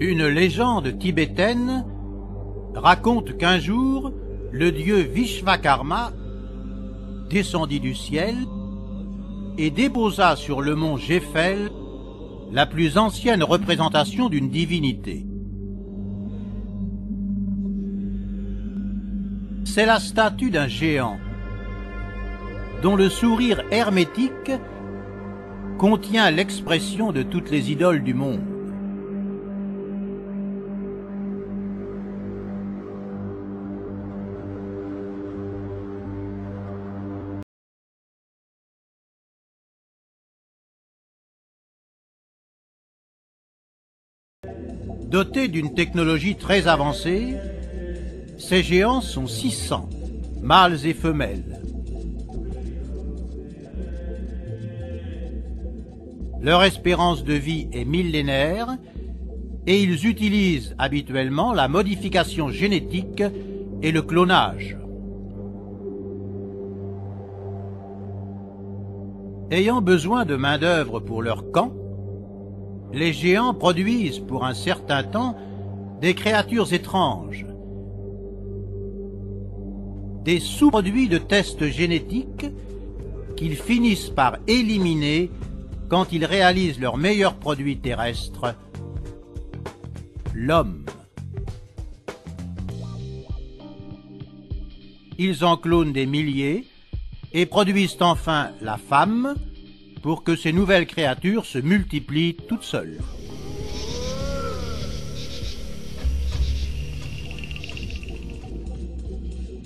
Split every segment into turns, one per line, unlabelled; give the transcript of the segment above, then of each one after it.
Une légende tibétaine raconte qu'un jour, le dieu Vishvakarma descendit du ciel et déposa sur le mont Jéphel la plus ancienne représentation d'une divinité. C'est la statue d'un géant, dont le sourire hermétique contient l'expression de toutes les idoles du monde. Dotés d'une technologie très avancée, ces géants sont 600, mâles et femelles. Leur espérance de vie est millénaire et ils utilisent habituellement la modification génétique et le clonage. Ayant besoin de main-d'œuvre pour leur camp, les géants produisent pour un certain temps des créatures étranges, des sous-produits de tests génétiques qu'ils finissent par éliminer quand ils réalisent leur meilleur produit terrestre, l'homme. Ils en clonent des milliers et produisent enfin la femme pour que ces nouvelles créatures se multiplient toutes seules.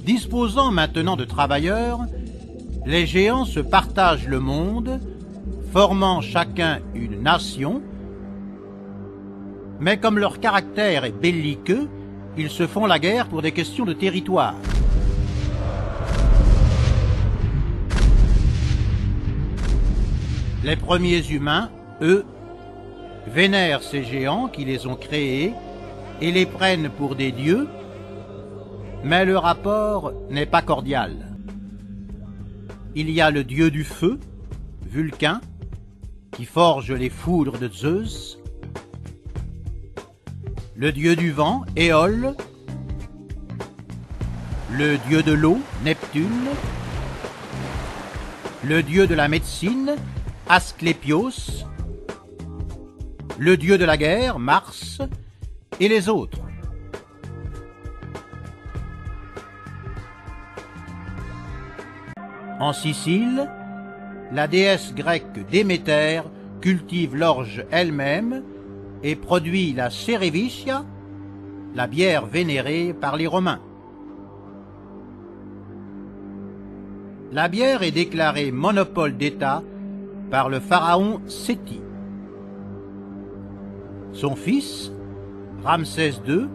Disposant maintenant de travailleurs, les géants se partagent le monde, formant chacun une nation, mais comme leur caractère est belliqueux, ils se font la guerre pour des questions de territoire. Les premiers humains, eux, vénèrent ces géants qui les ont créés et les prennent pour des dieux, mais le rapport n'est pas cordial. Il y a le dieu du feu, Vulcain, qui forge les foudres de Zeus, le dieu du vent, Éole, le dieu de l'eau, Neptune, le dieu de la médecine, Asclépios, le dieu de la guerre, Mars, et les autres. En Sicile, la déesse grecque Déméter cultive l'orge elle-même et produit la Cerevisia, la bière vénérée par les Romains. La bière est déclarée monopole d'État par le pharaon Séti. Son fils, Ramsès II,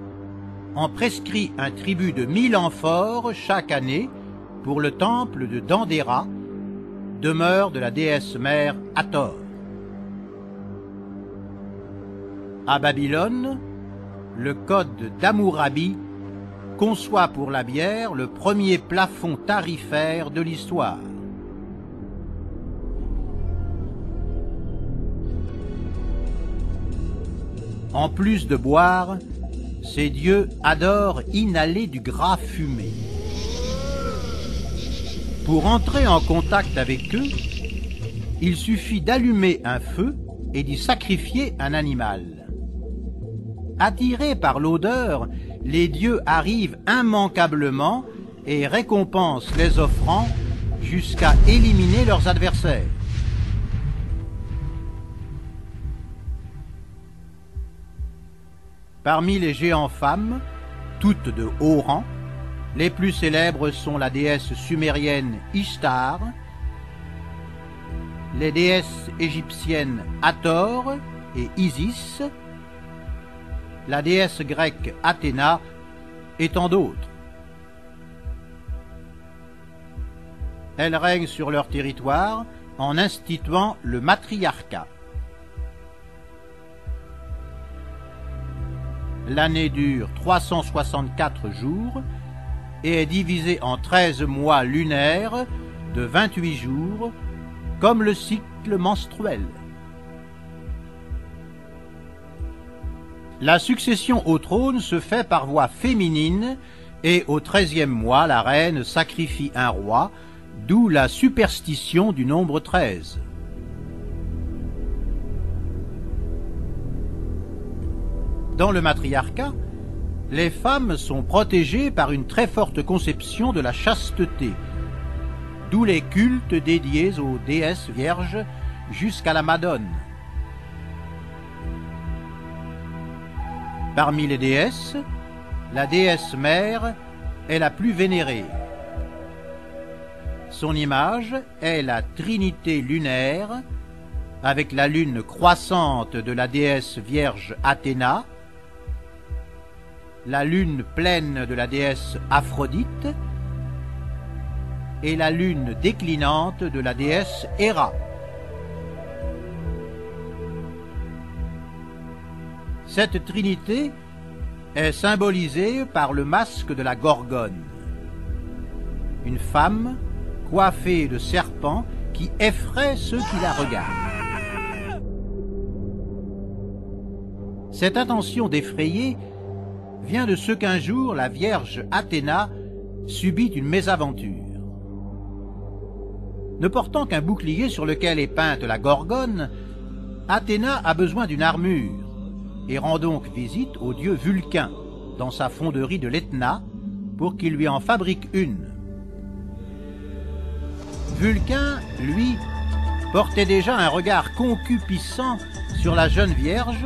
en prescrit un tribut de 1000 amphores chaque année pour le temple de Dendera, demeure de la déesse mère Hathor. À Babylone, le code d'Hammurabi conçoit pour la bière le premier plafond tarifaire de l'histoire. En plus de boire, ces dieux adorent inhaler du gras fumé. Pour entrer en contact avec eux, il suffit d'allumer un feu et d'y sacrifier un animal. Attirés par l'odeur, les dieux arrivent immanquablement et récompensent les offrants jusqu'à éliminer leurs adversaires. Parmi les géants femmes, toutes de haut rang, les plus célèbres sont la déesse sumérienne Ishtar, les déesses égyptiennes Hathor et Isis, la déesse grecque Athéna et tant d'autres. Elles règnent sur leur territoire en instituant le matriarcat. L'année dure 364 jours et est divisée en 13 mois lunaires de 28 jours, comme le cycle menstruel. La succession au trône se fait par voie féminine et au 13e mois, la reine sacrifie un roi, d'où la superstition du nombre 13. Dans le matriarcat, les femmes sont protégées par une très forte conception de la chasteté, d'où les cultes dédiés aux déesses vierges jusqu'à la Madone. Parmi les déesses, la déesse mère est la plus vénérée. Son image est la Trinité lunaire, avec la lune croissante de la déesse vierge Athéna, la lune pleine de la déesse Aphrodite et la lune déclinante de la déesse Héra. Cette trinité est symbolisée par le masque de la Gorgone, une femme coiffée de serpents qui effraie ceux qui la regardent. Cette intention d'effrayer vient de ce qu'un jour la Vierge Athéna subit une mésaventure. Ne portant qu'un bouclier sur lequel est peinte la Gorgone, Athéna a besoin d'une armure et rend donc visite au dieu Vulcain dans sa fonderie de l'Etna pour qu'il lui en fabrique une. Vulcain, lui, portait déjà un regard concupiscent sur la jeune Vierge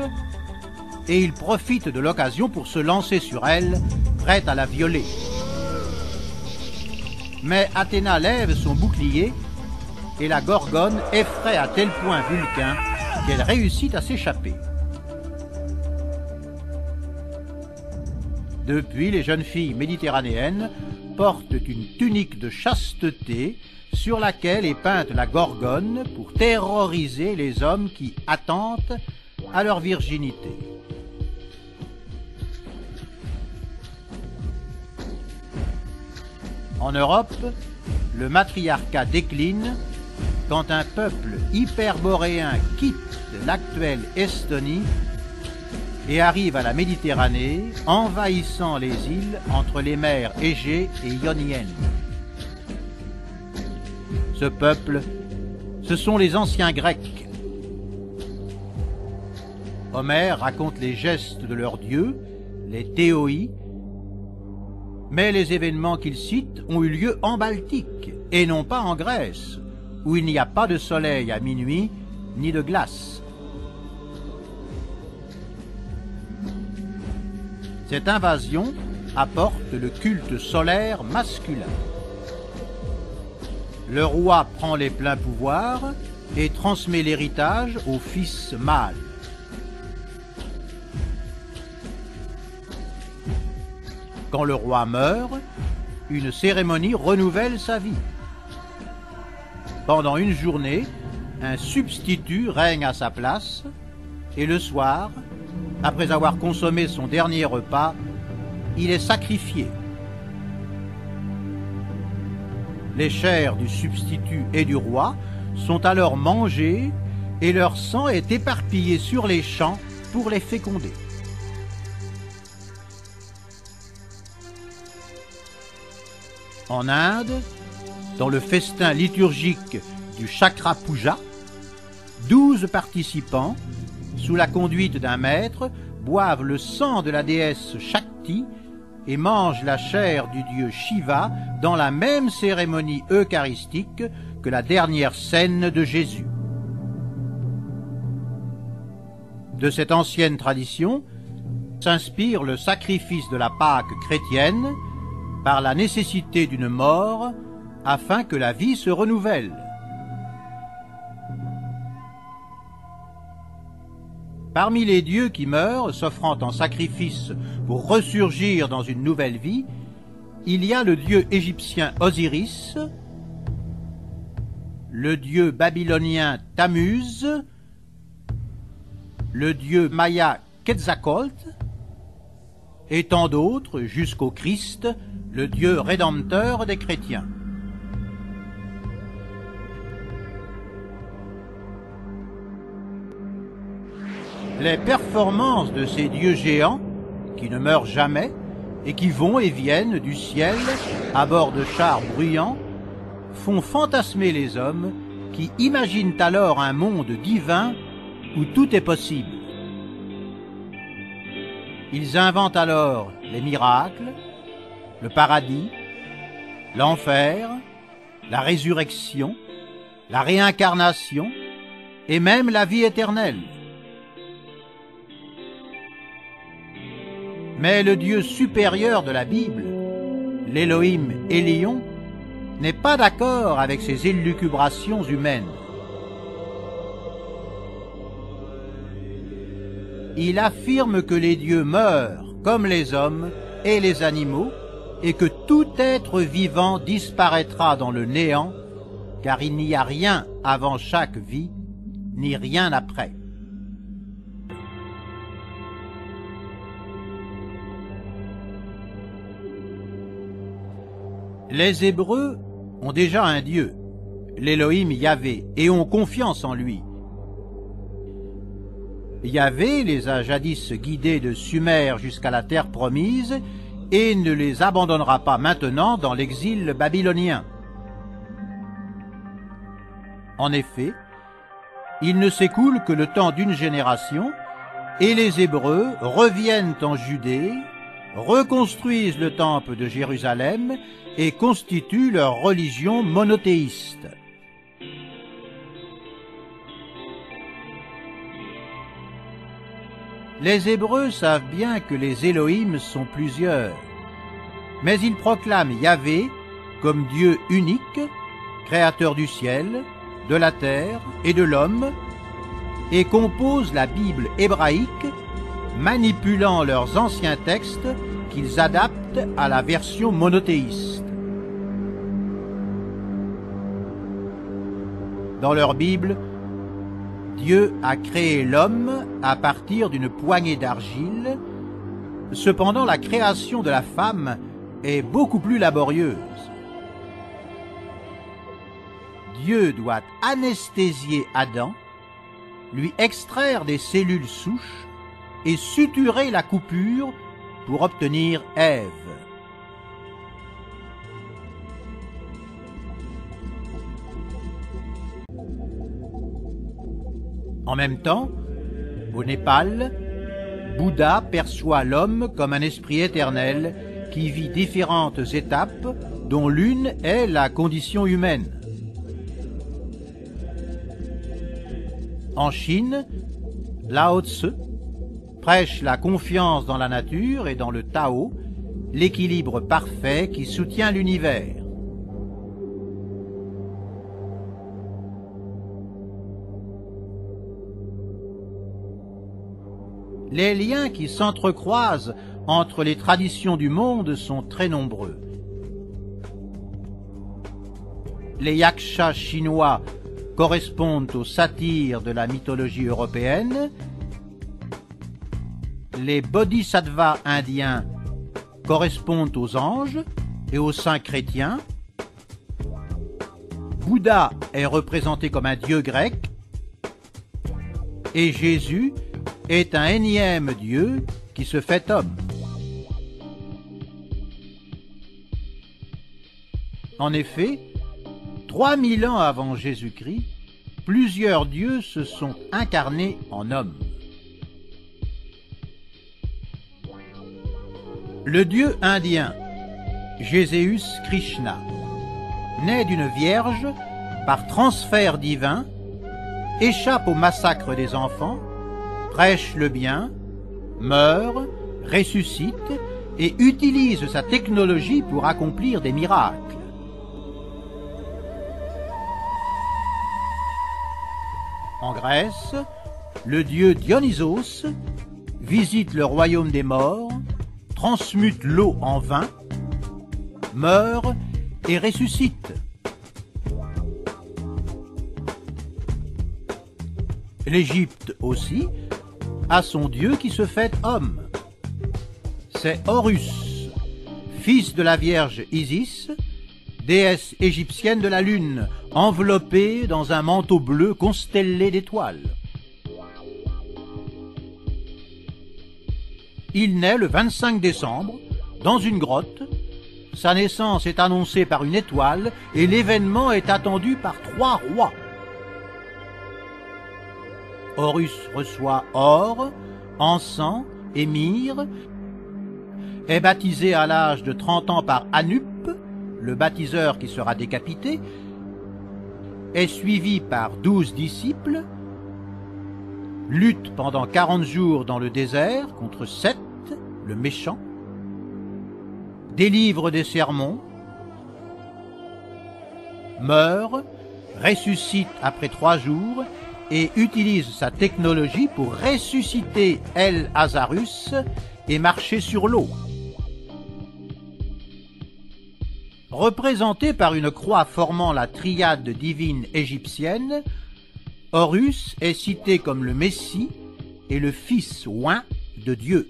et il profite de l'occasion pour se lancer sur elle, prêt à la violer. Mais Athéna lève son bouclier et la Gorgone effraie à tel point Vulcain qu'elle réussit à s'échapper. Depuis, les jeunes filles méditerranéennes portent une tunique de chasteté sur laquelle est peinte la Gorgone pour terroriser les hommes qui attentent à leur virginité. En Europe, le matriarcat décline quand un peuple hyperboréen quitte l'actuelle Estonie et arrive à la Méditerranée, envahissant les îles entre les mers Égée et Ionienne. Ce peuple, ce sont les anciens Grecs. Homère raconte les gestes de leurs dieux, les théoïs, mais les événements qu'il cite ont eu lieu en Baltique, et non pas en Grèce, où il n'y a pas de soleil à minuit, ni de glace. Cette invasion apporte le culte solaire masculin. Le roi prend les pleins pouvoirs et transmet l'héritage au fils mâle. Quand le roi meurt, une cérémonie renouvelle sa vie. Pendant une journée, un substitut règne à sa place et le soir, après avoir consommé son dernier repas, il est sacrifié. Les chairs du substitut et du roi sont alors mangées et leur sang est éparpillé sur les champs pour les féconder. En Inde, dans le festin liturgique du Chakra Puja, 12 participants, sous la conduite d'un maître, boivent le sang de la déesse Shakti et mangent la chair du dieu Shiva dans la même cérémonie eucharistique que la dernière scène de Jésus. De cette ancienne tradition s'inspire le sacrifice de la Pâque chrétienne par la nécessité d'une mort afin que la vie se renouvelle. Parmi les dieux qui meurent, s'offrant en sacrifice pour ressurgir dans une nouvelle vie, il y a le dieu égyptien Osiris, le dieu babylonien Tammuz, le dieu maya Quetzalcoatl, et tant d'autres jusqu'au Christ, le Dieu rédempteur des chrétiens. Les performances de ces dieux géants, qui ne meurent jamais, et qui vont et viennent du ciel à bord de chars bruyants, font fantasmer les hommes qui imaginent alors un monde divin où tout est possible. Ils inventent alors les miracles, le paradis, l'enfer, la résurrection, la réincarnation et même la vie éternelle. Mais le Dieu supérieur de la Bible, l'Élohim Elion, n'est pas d'accord avec ces élucubrations humaines. Il affirme que les dieux meurent comme les hommes et les animaux et que tout être vivant disparaîtra dans le néant, car il n'y a rien avant chaque vie, ni rien après. Les Hébreux ont déjà un Dieu, l'Élohim Yahvé, et ont confiance en lui. Yahvé les a jadis guidés de Sumer jusqu'à la terre promise et ne les abandonnera pas maintenant dans l'exil babylonien. En effet, il ne s'écoule que le temps d'une génération et les Hébreux reviennent en Judée, reconstruisent le temple de Jérusalem et constituent leur religion monothéiste. Les Hébreux savent bien que les Élohim sont plusieurs, mais ils proclament Yahvé comme Dieu unique, créateur du ciel, de la terre et de l'homme, et composent la Bible hébraïque, manipulant leurs anciens textes qu'ils adaptent à la version monothéiste. Dans leur Bible, Dieu a créé l'homme à partir d'une poignée d'argile. Cependant, la création de la femme est beaucoup plus laborieuse. Dieu doit anesthésier Adam, lui extraire des cellules souches et suturer la coupure pour obtenir Ève. En même temps, au Népal, Bouddha perçoit l'homme comme un esprit éternel qui vit différentes étapes, dont l'une est la condition humaine. En Chine, Lao Tse prêche la confiance dans la nature et dans le Tao, l'équilibre parfait qui soutient l'univers. Les liens qui s'entrecroisent entre les traditions du monde sont très nombreux. Les yakshas chinois correspondent aux satyres de la mythologie européenne. Les bodhisattvas indiens correspondent aux anges et aux saints chrétiens. Bouddha est représenté comme un dieu grec. Et Jésus est un énième Dieu qui se fait homme. En effet, 3000 ans avant Jésus-Christ, plusieurs dieux se sont incarnés en hommes. Le dieu indien, Jéséus Krishna, né d'une vierge par transfert divin, échappe au massacre des enfants, prêche le bien, meurt, ressuscite et utilise sa technologie pour accomplir des miracles. En Grèce, le dieu Dionysos visite le royaume des morts, transmute l'eau en vin, meurt et ressuscite. L'Égypte aussi a son dieu qui se fait homme. C'est Horus, fils de la vierge Isis, déesse égyptienne de la lune, enveloppée dans un manteau bleu constellé d'étoiles. Il naît le 25 décembre, dans une grotte. Sa naissance est annoncée par une étoile et l'événement est attendu par 3 rois. Horus reçoit or, encens et myrrhe, est baptisé à l'âge de 30 ans par Anup, le baptiseur qui sera décapité, est suivi par 12 disciples, lutte pendant 40 jours dans le désert contre Seth, le méchant, délivre des sermons, meurt, ressuscite après 3 jours et utilise sa technologie pour ressusciter El Azarus et marcher sur l'eau. Représenté par une croix formant la triade divine égyptienne, Horus est cité comme le Messie et le Fils oint de Dieu.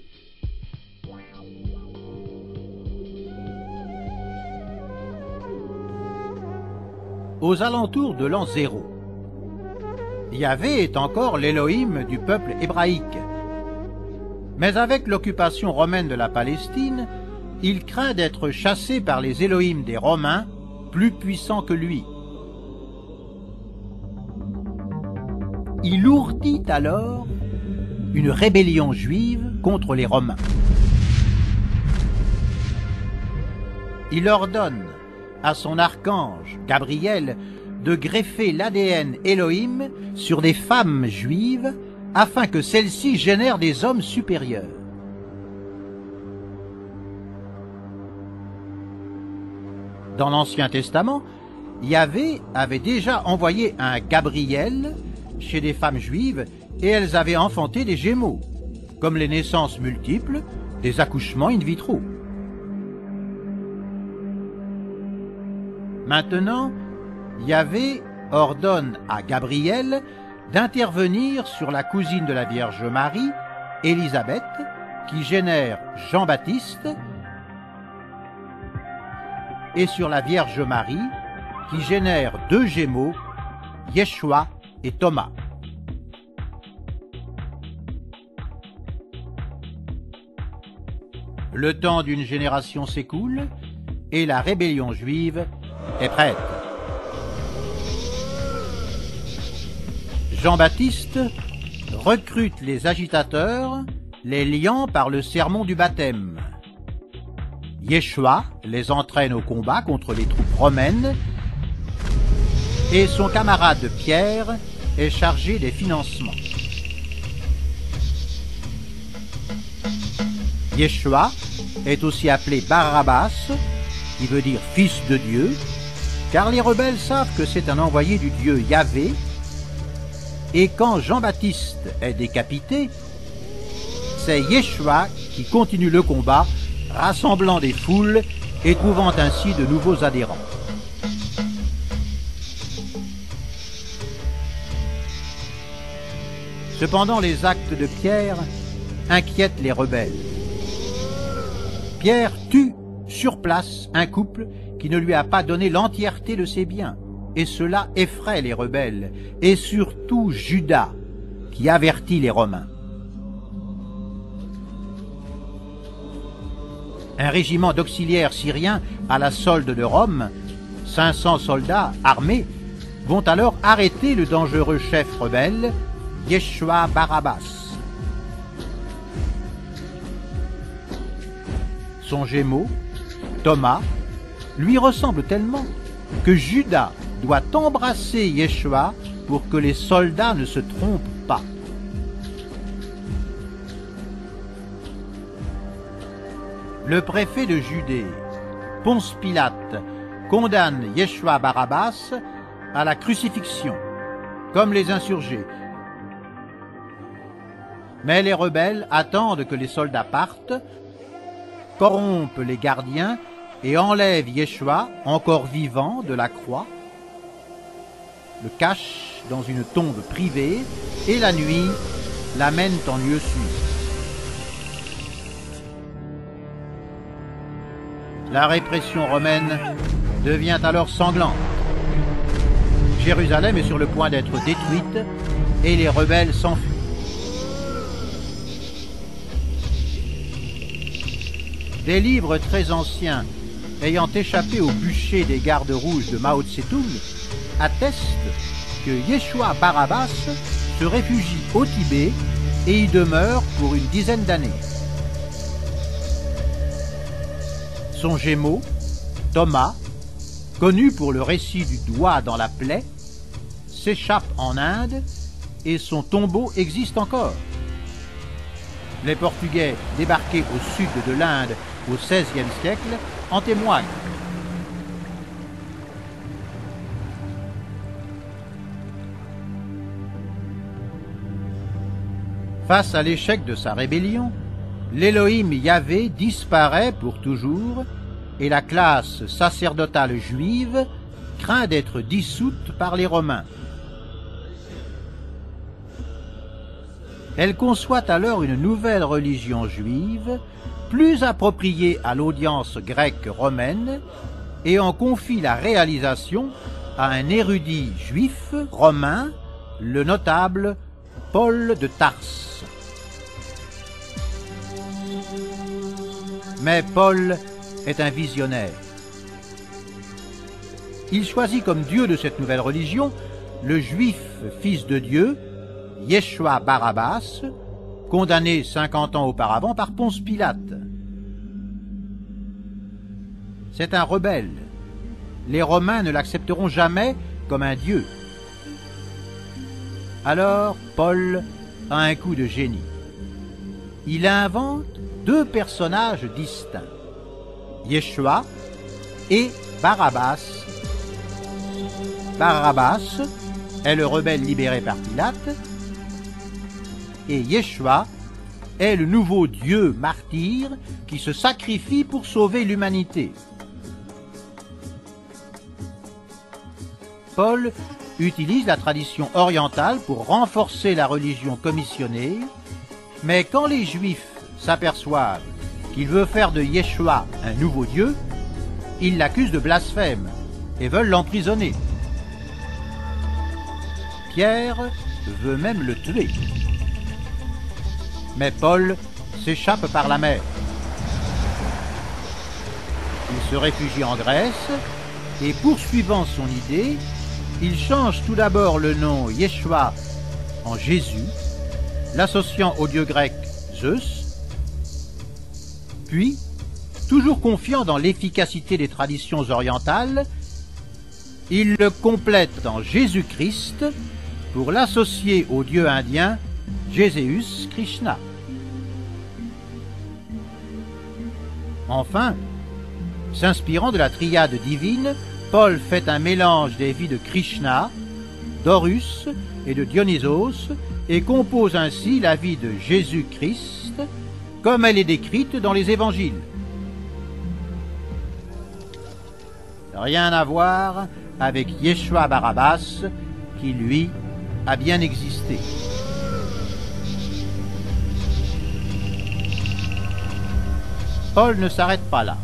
Aux alentours de l'an 0, Yahvé est encore l'Élohim du peuple hébraïque. Mais avec l'occupation romaine de la Palestine, il craint d'être chassé par les Élohim des Romains, plus puissants que lui. Il ourdit alors une rébellion juive contre les Romains. Il ordonne à son archange, Gabriel, de greffer l'ADN Elohim sur des femmes juives afin que celles-ci génèrent des hommes supérieurs. Dans l'Ancien Testament, Yahvé avait déjà envoyé un Gabriel chez des femmes juives et elles avaient enfanté des Gémeaux, comme les naissances multiples, des accouchements in vitro. Maintenant, Yahvé ordonne à Gabriel d'intervenir sur la cousine de la Vierge Marie, Élisabeth, qui génère Jean-Baptiste, et sur la Vierge Marie, qui génère 2 Gémeaux, Yeshua et Thomas. Le temps d'une génération s'écoule et la rébellion juive est prête. Jean-Baptiste recrute les agitateurs, les liant par le sermon du baptême. Yeshua les entraîne au combat contre les troupes romaines et son camarade Pierre est chargé des financements. Yeshua est aussi appelé Barabbas, qui veut dire fils de Dieu, car les rebelles savent que c'est un envoyé du Dieu Yahvé, et quand Jean-Baptiste est décapité, c'est Yeshua qui continue le combat, rassemblant des foules et trouvant ainsi de nouveaux adhérents. Cependant, les actes de Pierre inquiètent les rebelles. Pierre tue sur place un couple qui ne lui a pas donné l'entièreté de ses biens, et cela effraie les rebelles, et surtout Judas, qui avertit les Romains. Un régiment d'auxiliaires syriens à la solde de Rome, 500 soldats armés, vont alors arrêter le dangereux chef rebelle, Yeshua Barabbas. Son gémeau, Thomas, lui ressemble tellement que Judas doit embrasser Yeshua pour que les soldats ne se trompent pas. Le préfet de Judée, Ponce Pilate, condamne Yeshua Barabbas à la crucifixion, comme les insurgés. Mais les rebelles attendent que les soldats partent, corrompent les gardiens et enlèvent Yeshua, encore vivant, de la croix, le cachent dans une tombe privée et la nuit l'amènent en lieu sûr. La répression romaine devient alors sanglante. Jérusalem est sur le point d'être détruite et les rebelles s'enfuient. Des livres très anciens, ayant échappé au bûcher des gardes rouges de Mao Tse-tung, attestent que Yeshua Barabbas se réfugie au Tibet et y demeure pour une dizaine d'années. Son gémeau, Thomas, connu pour le récit du doigt dans la plaie, s'échappe en Inde et son tombeau existe encore. Les Portugais débarqués au sud de l'Inde au XVIe siècle en témoignent. Face à l'échec de sa rébellion, l'Élohim Yahvé disparaît pour toujours et la classe sacerdotale juive craint d'être dissoute par les Romains. Elle conçoit alors une nouvelle religion juive, plus appropriée à l'audience grecque romaine, et en confie la réalisation à un érudit juif romain, le notable Paul de Tarse. Mais Paul est un visionnaire. Il choisit comme dieu de cette nouvelle religion le juif fils de Dieu, Yeshua Barabbas, condamné 50 ans auparavant par Ponce Pilate. C'est un rebelle. Les Romains ne l'accepteront jamais comme un dieu. Alors, Paul a un coup de génie. Il invente deux personnages distincts, Yeshua et Barabbas. Barabbas est le rebelle libéré par Pilate, et Yeshua est le nouveau Dieu martyr qui se sacrifie pour sauver l'humanité. Paul utilise la tradition orientale pour renforcer la religion commissionnée, mais quand les Juifs s'aperçoivent qu'il veut faire de Yeshua un nouveau Dieu, ils l'accusent de blasphème et veulent l'emprisonner. Pierre veut même le tuer. Mais Paul s'échappe par la mer. Il se réfugie en Grèce et, poursuivant son idée, il change tout d'abord le nom Yeshua en Jésus, l'associant au dieu grec Zeus, puis, toujours confiant dans l'efficacité des traditions orientales, il le complète en Jésus-Christ pour l'associer au dieu indien Jéséus Krishna. Enfin, s'inspirant de la triade divine, Paul fait un mélange des vies de Krishna, d'Horus et de Dionysos et compose ainsi la vie de Jésus-Christ comme elle est décrite dans les évangiles. Rien à voir avec Yeshua Barabbas qui, lui, a bien existé. Paul ne s'arrête pas là.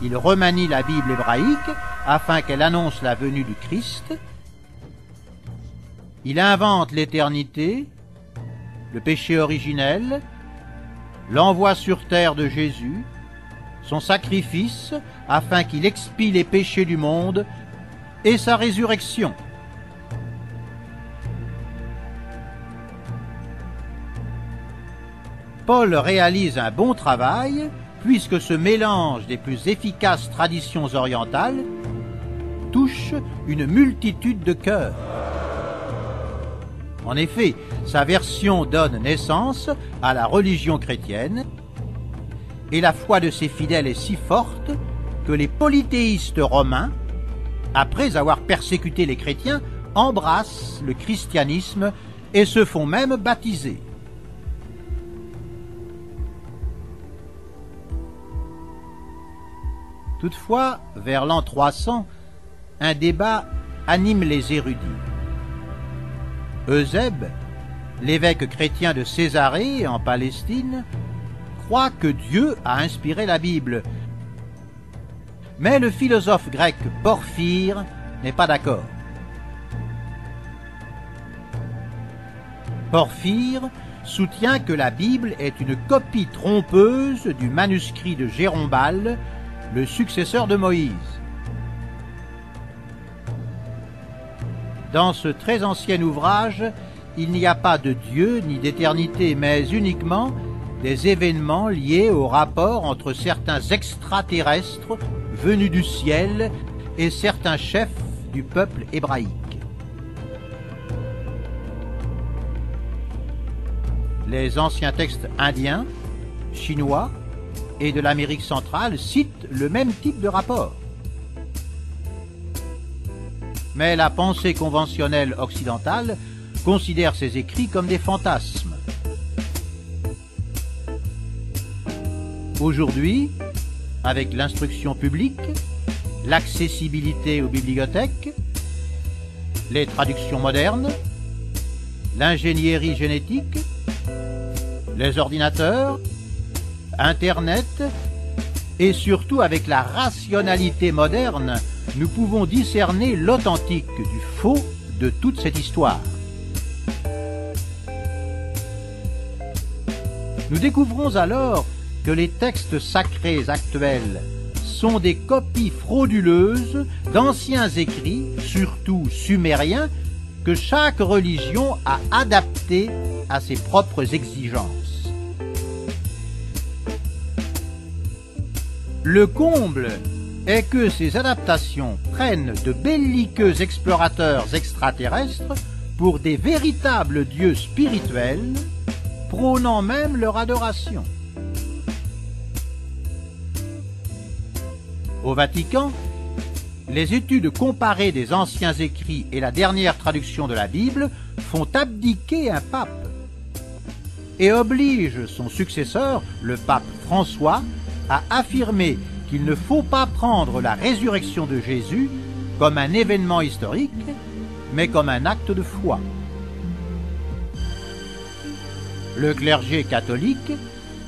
Il remanie la Bible hébraïque afin qu'elle annonce la venue du Christ. Il invente l'éternité, le péché originel, l'envoi sur terre de Jésus, son sacrifice afin qu'il expie les péchés du monde et sa résurrection. Paul réalise un bon travail puisque ce mélange des plus efficaces traditions orientales touche une multitude de cœurs. En effet, sa version donne naissance à la religion chrétienne, et la foi de ses fidèles est si forte que les polythéistes romains, après avoir persécuté les chrétiens, embrassent le christianisme et se font même baptiser. Toutefois, vers l'an 300, un débat anime les érudits. Eusèbe, l'évêque chrétien de Césarée en Palestine, croit que Dieu a inspiré la Bible. Mais le philosophe grec Porphyre n'est pas d'accord. Porphyre soutient que la Bible est une copie trompeuse du manuscrit de Jérombal, le successeur de Moïse. Dans ce très ancien ouvrage, il n'y a pas de Dieu ni d'éternité, mais uniquement des événements liés au rapport entre certains extraterrestres venus du ciel et certains chefs du peuple hébraïque. Les anciens textes indiens, chinois et de l'Amérique centrale citent le même type de rapport. Mais la pensée conventionnelle occidentale considère ces écrits comme des fantasmes. Aujourd'hui, avec l'instruction publique, l'accessibilité aux bibliothèques, les traductions modernes, l'ingénierie génétique, les ordinateurs, Internet, et surtout avec la rationalité moderne, nous pouvons discerner l'authentique du faux de toute cette histoire. Nous découvrons alors que les textes sacrés actuels sont des copies frauduleuses d'anciens écrits, surtout sumériens, que chaque religion a adaptés à ses propres exigences. Le comble est que ces adaptations prennent de belliqueux explorateurs extraterrestres pour des véritables dieux spirituels, prônant même leur adoration. Au Vatican, les études comparées des anciens écrits et la dernière traduction de la Bible font abdiquer un pape et obligent son successeur, le pape François, à affirmer qu'il ne faut pas prendre la résurrection de Jésus comme un événement historique, mais comme un acte de foi. Le clergé catholique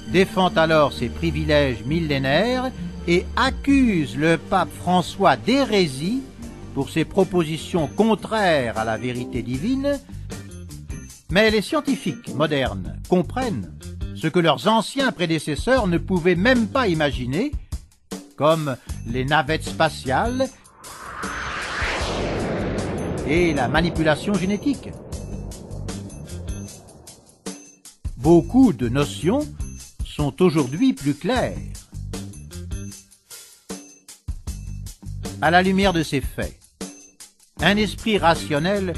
défend alors ses privilèges millénaires et accuse le pape François d'hérésie pour ses propositions contraires à la vérité divine, mais les scientifiques modernes comprennent ce que leurs anciens prédécesseurs ne pouvaient même pas imaginer, comme les navettes spatiales et la manipulation génétique. Beaucoup de notions sont aujourd'hui plus claires. À la lumière de ces faits, un esprit rationnel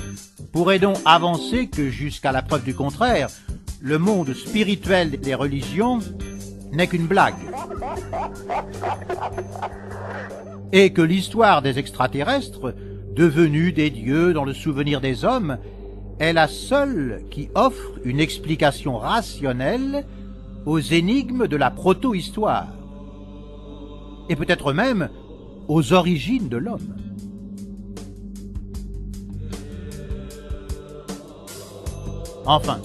pourrait donc avancer que jusqu'à la preuve du contraire, le monde spirituel des religions n'est qu'une blague, et que l'histoire des extraterrestres, devenus des dieux dans le souvenir des hommes, est la seule qui offre une explication rationnelle aux énigmes de la proto-histoire, et peut-être même aux origines de l'homme. Enfin,